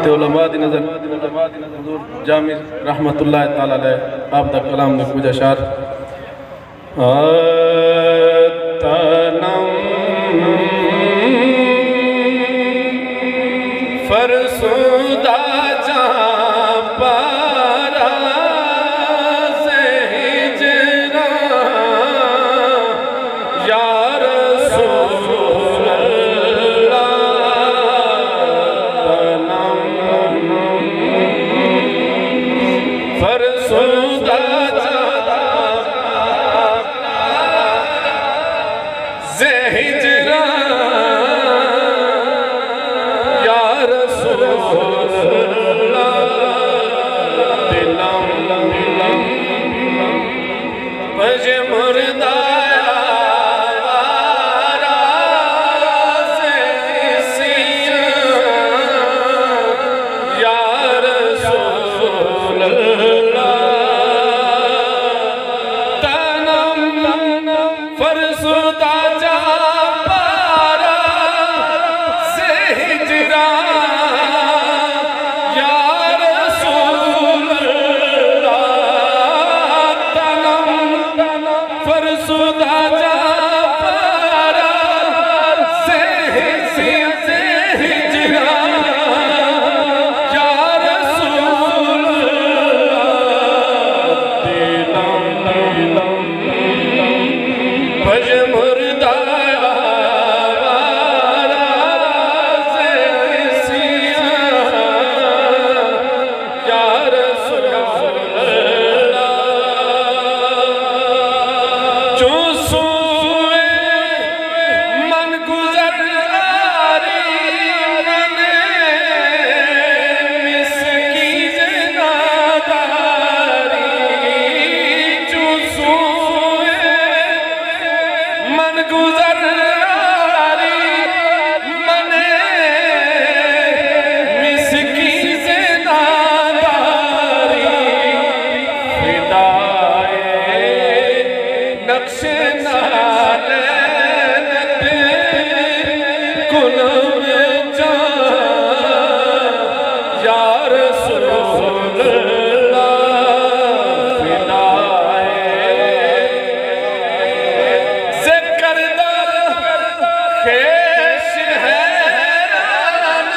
ते उलमा दी नज़र हुज़ूर जामी रहमतुल्लाह ताला अलैह आप दा कलाम ने कुछ अशार तनम फरसुदा जा पारा से हिजरा या रसूल अल्लाह तनम फरसुदा जा से हिजरा या रसूल बज मुर्दाया वारा से सिया या रसूल अल्लाह तनम फरसुदा जा पारा से हिजरा या रसूल अल्लाह तनम फरसुदा जा पारा से हिजरा या रसूल अल्लाह भज मुर्दाया वारा से सिया या रसूल अल्लाह जो सोए मन गुजर आरी मने मिसकी जनादारी जो सोए मन गुजर आरी मने मिसकी जनादारी फिदाए नक्शे नालैनत कुलम जा या रसूल अल्लाह फिदाए ज़िक्रदार खेश हैरान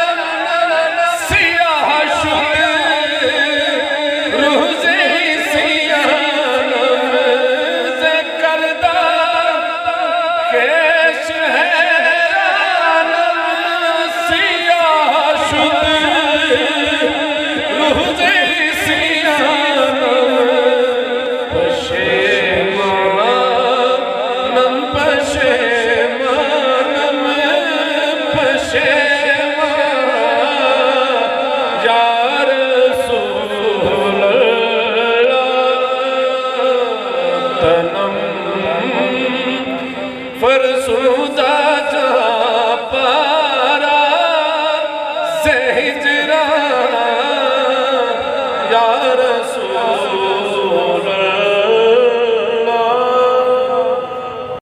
सियाह शुद रूज़े सियानम ज़िक्रदार खेश हैरान सियाह शुद रूज़े सियानम पशेमानम पशेमानम पशेमान या रसूल अल्लाह तनम फरसुदा जा पारा से हिजरा या रसूल